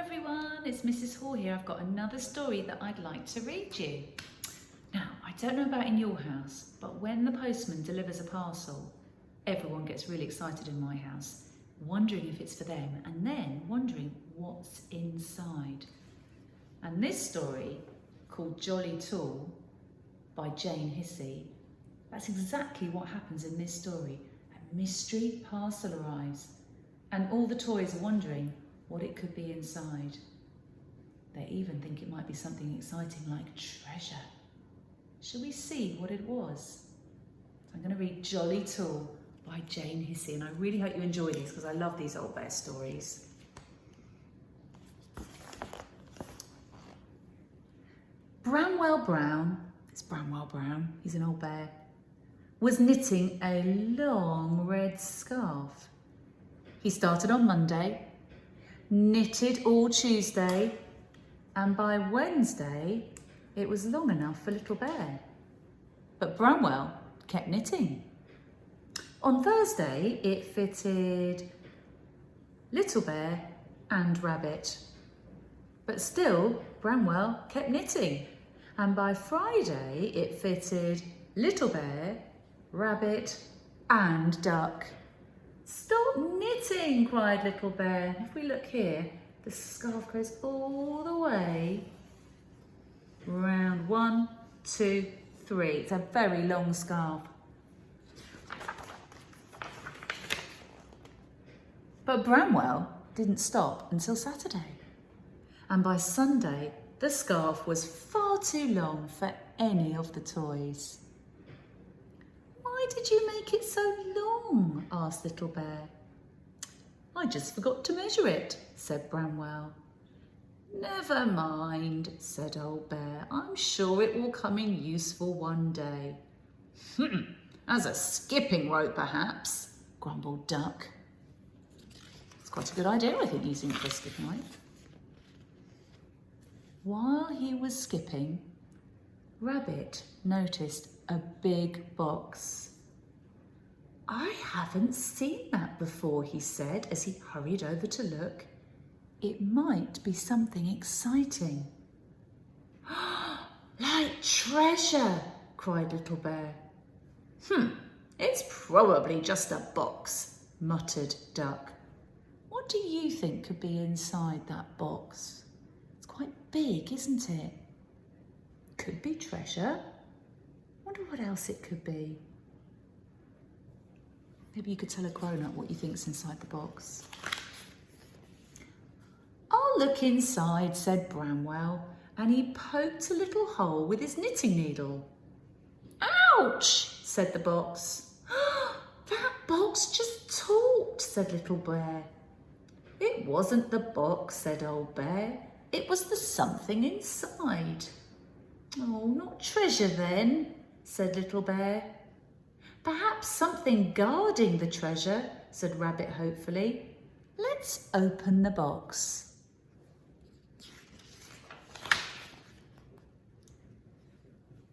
everyone, it's Mrs. Hall here. I've got another story that I'd like to read you. Now, I don't know about in your house, but when the postman delivers a parcel, everyone gets really excited in my house, wondering if it's for them and then wondering what's inside. And this story, called Jolly Tool by Jane Hissy, that's exactly what happens in this story. A mystery parcel arrives and all the toys are wondering what it could be inside. They even think it might be something exciting like treasure. Shall we see what it was? I'm going to read Jolly Tool by Jane Hissy, and I really hope you enjoy these because I love these old bear stories. Bramwell Brown, it's Bramwell Brown, he's an old bear, was knitting a long red scarf. He started on Monday, knitted all Tuesday, and by Wednesday it was long enough for Little Bear. But Bramwell kept knitting. On Thursday it fitted Little Bear and Rabbit. But still Bramwell kept knitting, and by Friday it fitted Little Bear, Rabbit and Duck. "Stop knitting," cried Little Bear. If we look here, the scarf goes all the way round 1, 2, 3. It's a very long scarf. But Bramwell didn't stop until Saturday. And by Sunday, the scarf was far too long for any of the toys. "Why did you make it so long?" asked Little Bear. "I just forgot to measure it," said Bramwell. "Never mind," said Old Bear. "I'm sure it will come in useful one day." "As a skipping rope, perhaps," grumbled Duck. It's quite a good idea, I think, using it for a skipping rope. While he was skipping, Rabbit noticed a big box. "I haven't seen that before," he said as he hurried over to look. "It might be something exciting." "Like treasure," cried Little Bear. It's probably just a box," muttered Duck. "What do you think could be inside that box? It's quite big, isn't it? Could be treasure. Wonder what else it could be." Maybe you could tell a grown-up what you think's inside the box. "I'll look inside," said Bramwell, and he poked a little hole with his knitting needle. "Ouch!" said the box. "That box just talked," said Little Bear. "It wasn't the box," said Old Bear. "It was the something inside." "Oh, not treasure then," said Little Bear. "Perhaps something guarding the treasure," said Rabbit hopefully. "Let's open the box."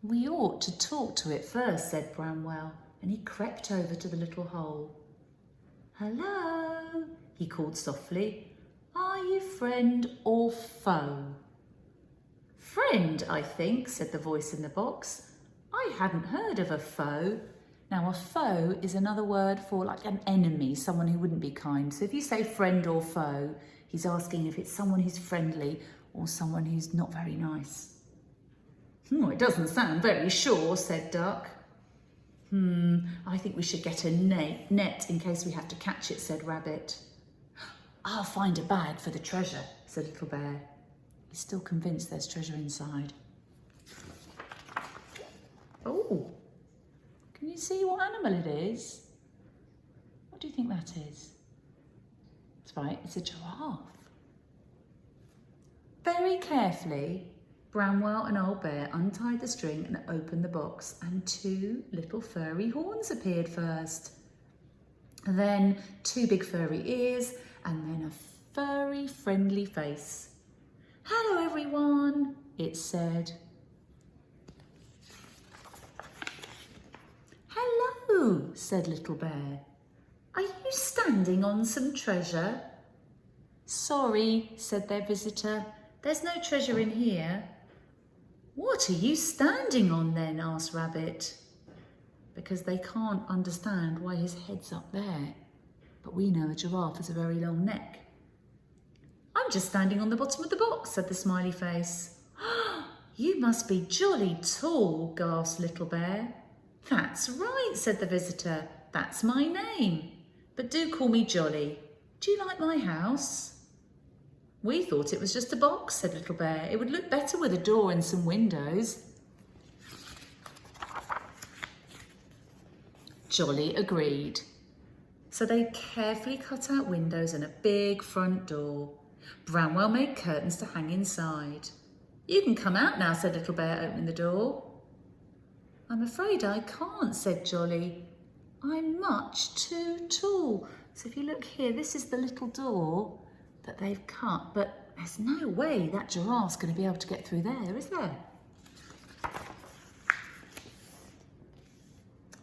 "We ought to talk to it first," said Bramwell, and he crept over to the little hole. "Hello," he called softly. "Are you friend or foe?" "Friend, I think," said the voice in the box. "I hadn't heard of a foe." Now, a foe is another word for like an enemy, someone who wouldn't be kind. So if you say friend or foe, he's asking if it's someone who's friendly or someone who's not very nice. "It doesn't sound very sure," said Duck. "I think we should get a net in case we have to catch it," said Rabbit. "I'll find a bag for the treasure," said Little Bear. He's still convinced there's treasure inside. Oh! Can you see what animal it is? What do you think that is? That's right, it's a giraffe. Very carefully, Bramwell and Old Bear untied the string and opened the box, and 2 little furry horns appeared first. Then 2 big furry ears, and then a furry friendly face. "Hello everyone," it said. "Hello," said Little Bear. "Are you standing on some treasure?" Sorry, said their visitor. There's no treasure in here. What are you standing on then? Asked Rabbit. Because they can't understand why his head's up there. But we know a giraffe has a very long neck. I'm just standing on the bottom of the box, said the smiley face. You must be jolly tall, gasped Little Bear. That's right, said the visitor. That's my name. But do call me Jolly. Do you like my house? We thought it was just a box, said Little Bear. It would look better with a door and some windows. Jolly agreed. So they carefully cut out windows and a big front door. Branwell made curtains to hang inside. You can come out now, said Little Bear, opening the door. I'm afraid I can't, said Jolly. I'm much too tall. So if you look here, this is the little door that they've cut, but there's no way that giraffe's going to be able to get through there, is there?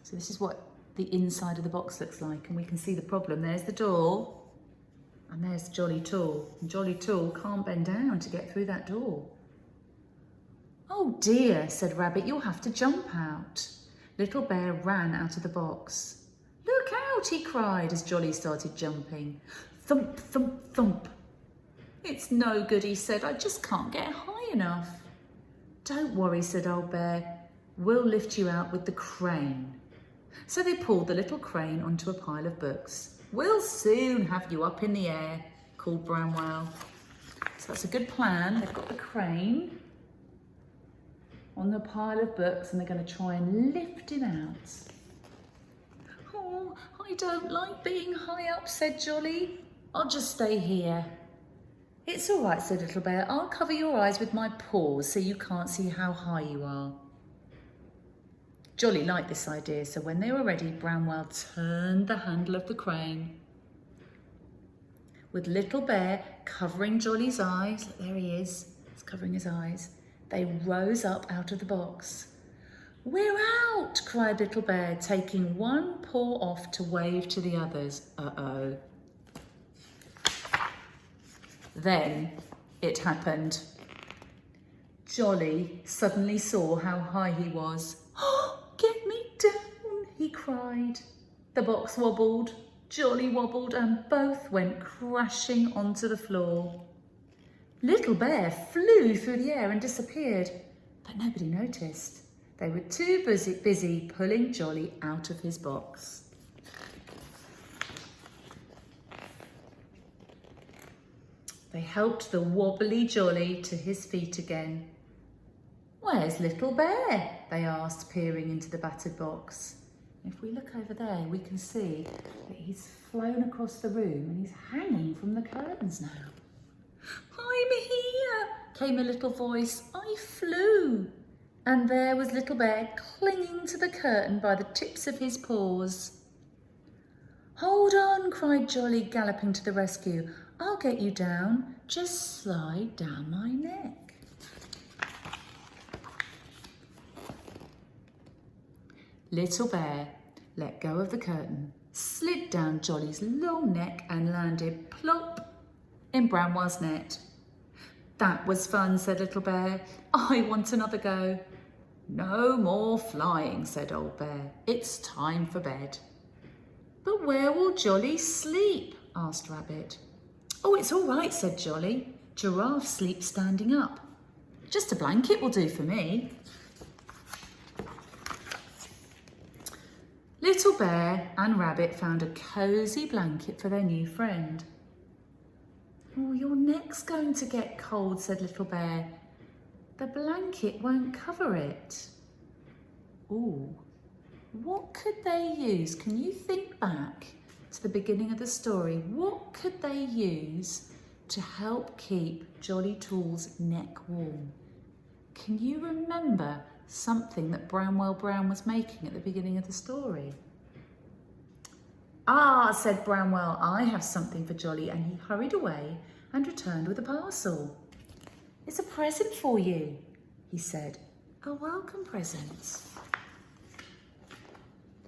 So this is what the inside of the box looks like, and we can see the problem. There's the door, and there's Jolly Tall. And Jolly Tall can't bend down to get through that door. Oh dear, said Rabbit, you'll have to jump out. Little Bear ran out of the box. Look out, he cried as Jolly started jumping. Thump, thump, thump. It's no good, he said, I just can't get high enough. Don't worry, said Old Bear, we'll lift you out with the crane. So they pulled the little crane onto a pile of books. We'll soon have you up in the air, called Branwell. So that's a good plan. They've got the crane on the pile of books and they're going to try and lift him out. Oh, I don't like being high up, said Jolly. I'll just stay here. It's all right, said Little Bear. I'll cover your eyes with my paws so you can't see how high you are. Jolly liked this idea, so when they were ready, Branwell turned the handle of the crane. With Little Bear covering Jolly's eyes, there he is, he's covering his eyes, they rose up out of the box. We're out, cried Little Bear, taking one paw off to wave to the others. Uh-oh. Then it happened. Jolly suddenly saw how high he was. Get me down, he cried. The box wobbled, Jolly wobbled, and both went crashing onto the floor. Little Bear flew through the air and disappeared, but nobody noticed. They were too busy pulling Jolly out of his box. They helped the wobbly Jolly to his feet again. Where's Little Bear? They asked, peering into the battered box. If we look over there, we can see that he's flown across the room and he's hanging from the curtains now. I'm here, came a little voice. I flew. And there was Little Bear clinging to the curtain by the tips of his paws. Hold on, cried Jolly, galloping to the rescue. I'll get you down. Just slide down my neck. Little Bear let go of the curtain, slid down Jolly's long neck and landed plop in Branwell's net. That was fun, said Little Bear. I want another go. No more flying, said Old Bear. It's time for bed. But where will Jolly sleep? Asked Rabbit. Oh, it's all right, said Jolly. Giraffe sleeps standing up. Just a blanket will do for me. Little Bear and Rabbit found a cosy blanket for their new friend. Oh, your neck's going to get cold, said Little Bear. The blanket won't cover it. Oh, what could they use? Can you think back to the beginning of the story? What could they use to help keep Jolly Tall's neck warm? Can you remember something that Branwell Brown was making at the beginning of the story? Ah, said Branwell, I have something for Jolly, and he hurried away and returned with a parcel. It's a present for you, he said. A welcome present.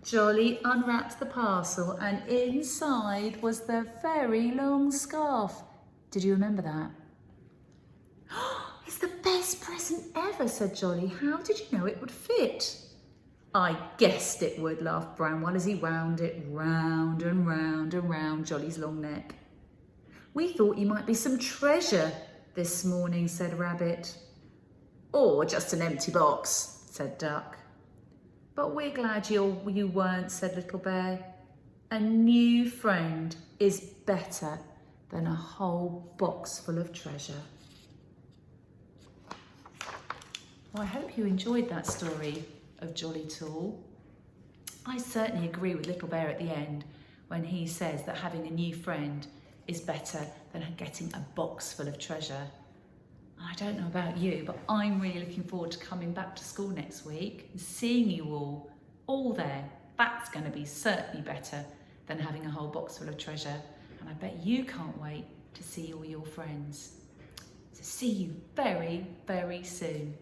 Jolly unwrapped the parcel and inside was the very long scarf. Did you remember that? It's the best present ever, said Jolly. How did you know it would fit? I guessed it would, laughed Bramwell as he wound it round and round and round Jolly's long neck. We thought you might be some treasure this morning, said Rabbit. Or just an empty box, said Duck. But we're glad you weren't, said Little Bear. A new friend is better than a whole box full of treasure. Well, I hope you enjoyed that story of Jolly Tall. I certainly agree with Little Bear at the end when he says that having a new friend is better than getting a box full of treasure. I don't know about you, but I'm really looking forward to coming back to school next week and seeing you all there. That's going to be certainly better than having a whole box full of treasure. And I bet you can't wait to see all your friends. So see you very, very soon.